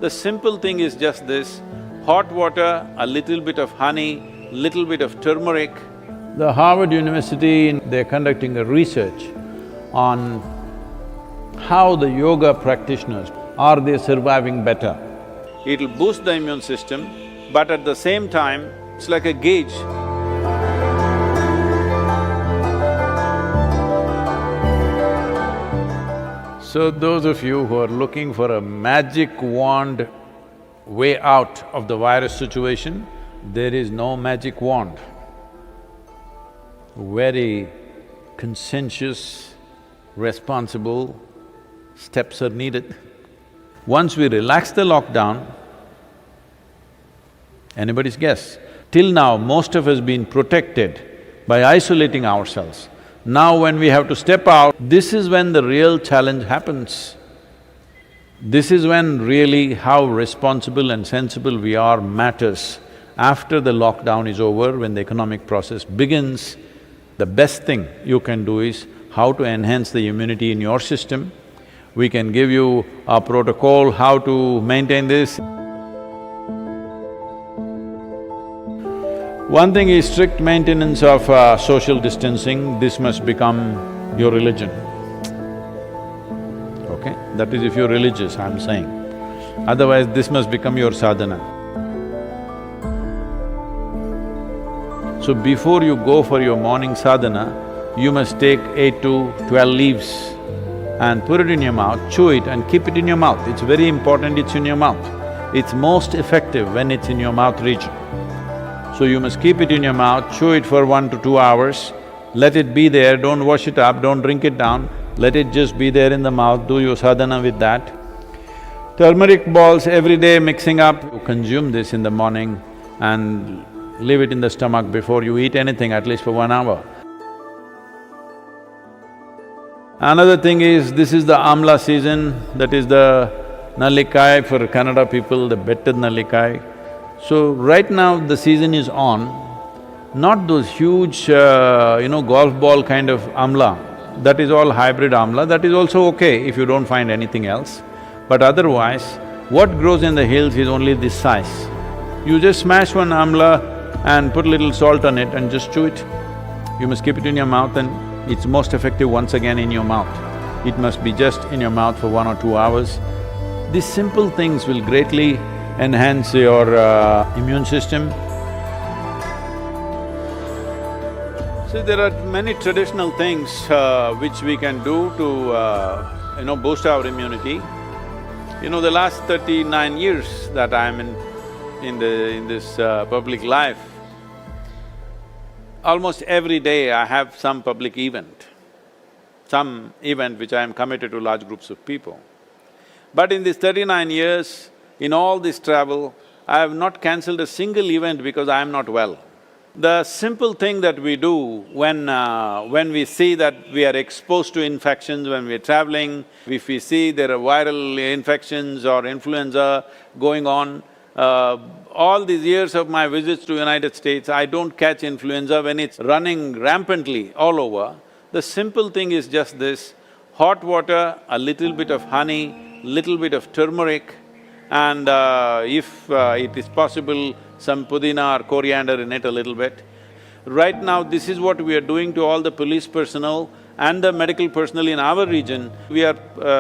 The simple thing is just this: hot water, a little bit of honey, little bit of turmeric. The Harvard University, they're conducting a research on how the yoga practitioners, are they surviving better? It'll boost the immune system, but at the same time, it's like a gauge. So those of you who are looking for a magic wand way out of the virus situation, there is no magic wand. Very conscientious, responsible steps are needed. Once we relax the lockdown, anybody's guess, till now most of us been protected by isolating ourselves. Now when we have to step out, this is when the real challenge happens. This is when really how responsible and sensible we are matters. After the lockdown is over, when the economic process begins, the best thing you can do is how to enhance the immunity in your system. We can give you a protocol how to maintain this. One thing is strict maintenance of social distancing. This must become your religion, okay? That is if you're religious, I'm saying. Otherwise, this must become your sadhana. So before you go for your morning sadhana, you must take 8 to 12 leaves and put it in your mouth, chew it and keep it in your mouth. It's very important it's in your mouth. It's most effective when it's in your mouth region. So you must keep it in your mouth, chew it for 1 to 2 hours, let it be there, don't wash it up, don't drink it down, let it just be there in the mouth, do your sadhana with that. Turmeric balls every day mixing up, you consume this in the morning and leave it in the stomach before you eat anything, at least for 1 hour. Another thing is, this is the amla season, that is the nallikai for Kannada people, the betted nallikai. So right now the season is on, not those huge, golf ball kind of amla. That is all hybrid amla, that is also okay if you don't find anything else. But otherwise, what grows in the hills is only this size. You just smash one amla and put a little salt on it and just chew it. You must keep it in your mouth and it's most effective once again in your mouth. It must be just in your mouth for 1 or 2 hours. These simple things will greatly enhance your immune system. See, there are many traditional things which we can do to, boost our immunity. The last 39 years that I'm in this public life, almost every day I have some public event, which I am committed to large groups of people. But in these 39 years, in all this travel, I have not cancelled a single event because I am not well. The simple thing that we do when we see that we are exposed to infections when we're traveling, if we see there are viral infections or influenza going on, all these years of my visits to United States, I don't catch influenza when it's running rampantly all over. The simple thing is just this: hot water, a little bit of honey, little bit of turmeric, and if it is possible, some pudina or coriander in it a little bit. Right now, this is what we are doing to all the police personnel and the medical personnel in our region. We are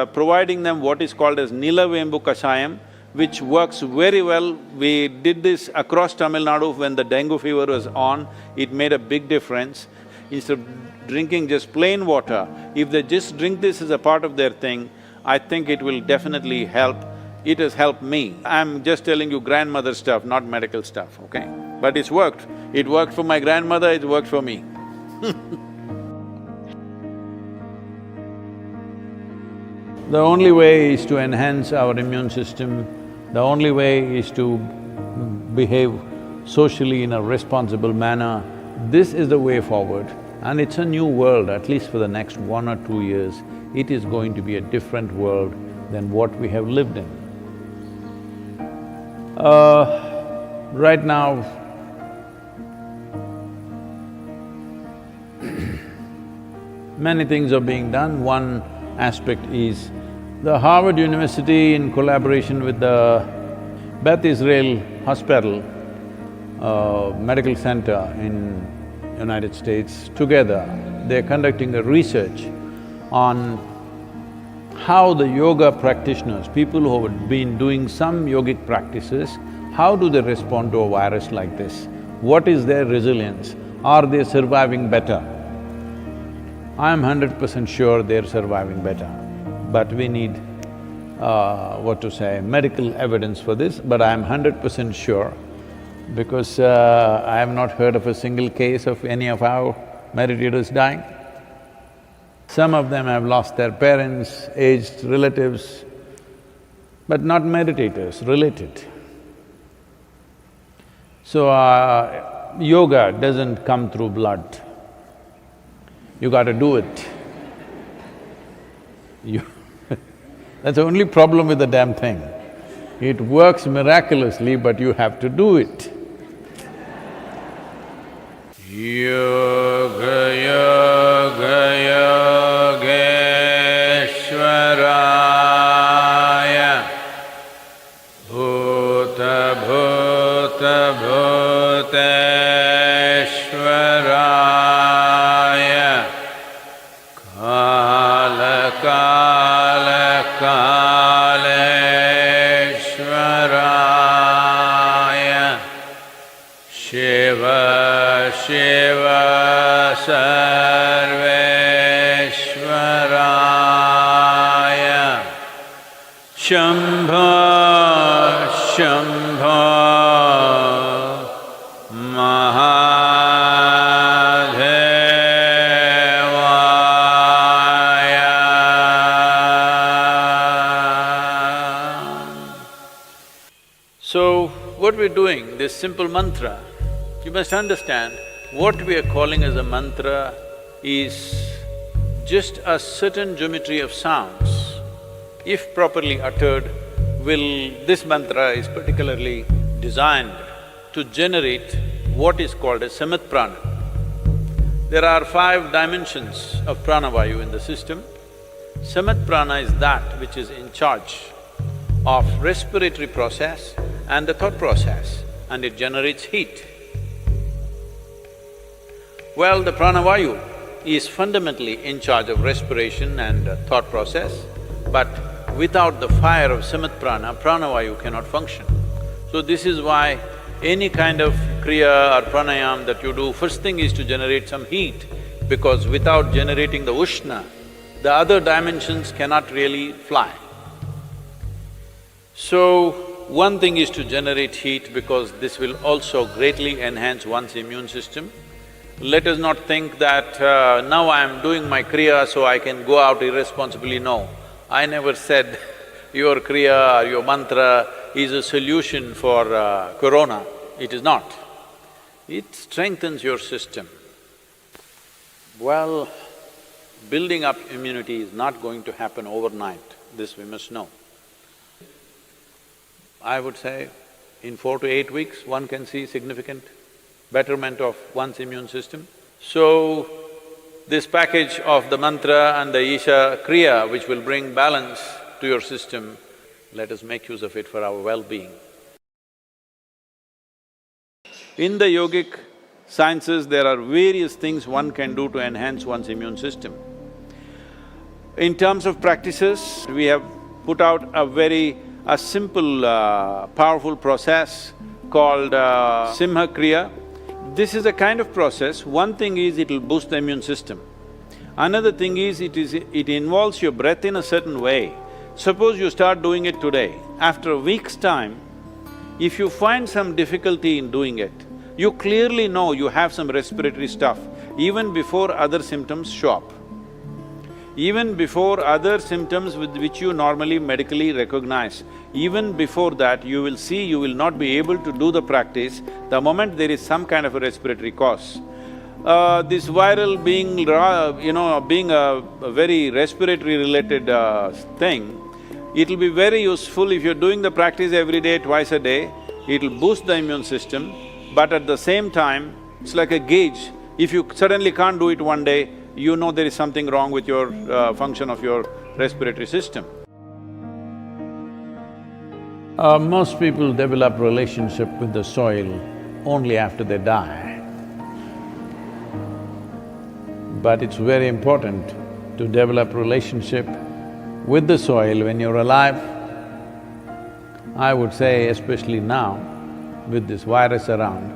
providing them what is called as Nilavembu Kashayam, which works very well. We did this across Tamil Nadu when the dengue fever was on, it made a big difference. Instead of drinking just plain water, if they just drink this as a part of their thing, I think it will definitely help. It has helped me. I'm just telling you grandmother stuff, not medical stuff, okay? But it's worked. It worked for my grandmother, it worked for me. The only way is to enhance our immune system, the only way is to behave socially in a responsible manner. This is the way forward, and it's a new world, at least for the next 1 or 2 years. It is going to be a different world than what we have lived in. Right now, many things are being done. One aspect is The Harvard University, in collaboration with the Beth Israel Hospital, medical center in United States, together they're conducting a research on how the yoga practitioners, people who have been doing some yogic practices, how do they respond to a virus like this? What is their resilience? Are they surviving better? I'm 100% sure they're surviving better, but we need, medical evidence for this, but I'm 100% sure because I have not heard of a single case of any of our meditators dying. Some of them have lost their parents, aged relatives, but not meditators, related. So, yoga doesn't come through blood. You gotta do it. That's the only problem with the damn thing. It works miraculously, but you have to do it. Yoga, yoga, yogeshwaraya, bhuta, bhuta, bhuteshwaraya, kala, kala, kaleshwaraya, shiva, shiva, sarveshwaraya, shambho, shambho, mahadevaya. So, what we're doing, this simple mantra, you must understand, what we are calling as a mantra is just a certain geometry of sounds. If properly uttered, this mantra is particularly designed to generate what is called as samat prana. There are 5 dimensions of pranavayu in the system. Samat prana is that which is in charge of respiratory process and the thought process, and it generates heat. Well, the pranavayu is fundamentally in charge of respiration and thought process, but without the fire of samat prana, pranavayu cannot function. So this is why any kind of kriya or pranayam that you do, first thing is to generate some heat, because without generating the ushna, the other dimensions cannot really fly. So, one thing is to generate heat because this will also greatly enhance one's immune system. Let us not think that now I am doing my kriya so I can go out irresponsibly, no. I never said your kriya or your mantra is a solution for corona, it is not. It strengthens your system. Well, building up immunity is not going to happen overnight, this we must know. I would say in 4 to 8 weeks, one can see significant betterment of one's immune system. So, this package of the mantra and the Isha Kriya, which will bring balance to your system, let us make use of it for our well-being. In the yogic sciences, there are various things one can do to enhance one's immune system. In terms of practices, we have put out a simple, powerful process called Simha Kriya. This is a kind of process, one thing is it'll boost the immune system. Another thing is, it involves your breath in a certain way. Suppose you start doing it today, after a week's time, if you find some difficulty in doing it, you clearly know you have some respiratory stuff, even before other symptoms show up. Even before other symptoms with which you normally medically recognize, even before that you will see you will not be able to do the practice the moment there is some kind of a respiratory cause. This viral being a very respiratory related thing, it'll be very useful if you're doing the practice every day, twice a day, it'll boost the immune system, but at the same time, it's like a gauge. If you suddenly can't do it one day, you know there is something wrong with your function of your respiratory system. Most people develop relationship with the soil only after they die. But it's very important to develop relationship with the soil when you're alive. I would say especially now, with this virus around,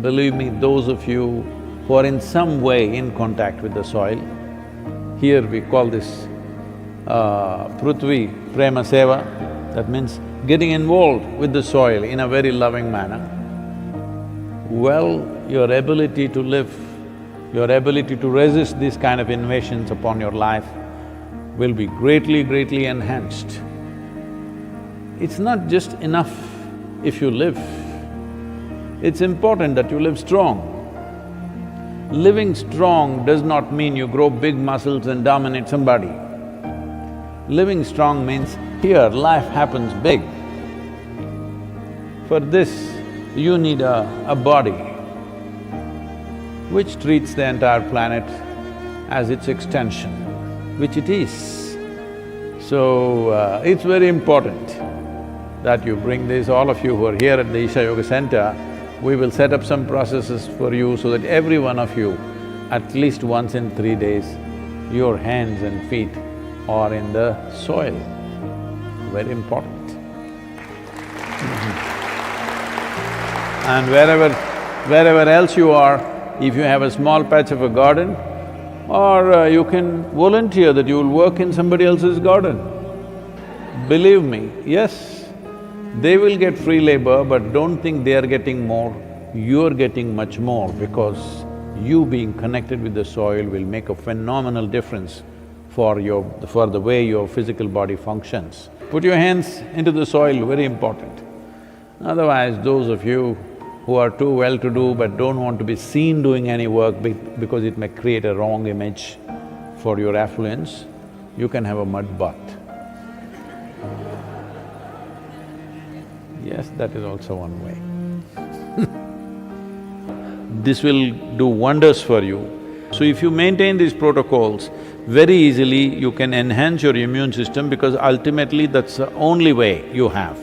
believe me, those of you who are in some way in contact with the soil, here we call this Prithvi Prema Seva, that means getting involved with the soil in a very loving manner. Well, your ability to live, your ability to resist these kind of invasions upon your life will be greatly enhanced. It's not just enough if you live, it's important that you live strong. Living strong does not mean you grow big muscles and dominate somebody. Living strong means here life happens big. For this, you need a body which treats the entire planet as its extension, which it is. So, it's very important that you bring this, all of you who are here at the Isha Yoga Center, we will set up some processes for you so that every one of you, at least once in 3 days, your hands and feet are in the soil. Very important. And wherever else you are, if you have a small patch of a garden, or you can volunteer that you will work in somebody else's garden. Believe me, yes, they will get free labor, but don't think they are getting more, you're getting much more because you being connected with the soil will make a phenomenal difference for the way your physical body functions. Put your hands into the soil, very important. Otherwise, those of you who are too well-to-do but don't want to be seen doing any work because it may create a wrong image for your affluence, you can have a mud bath. Yes, that is also one way. This will do wonders for you. So if you maintain these protocols, very easily you can enhance your immune system because ultimately that's the only way you have.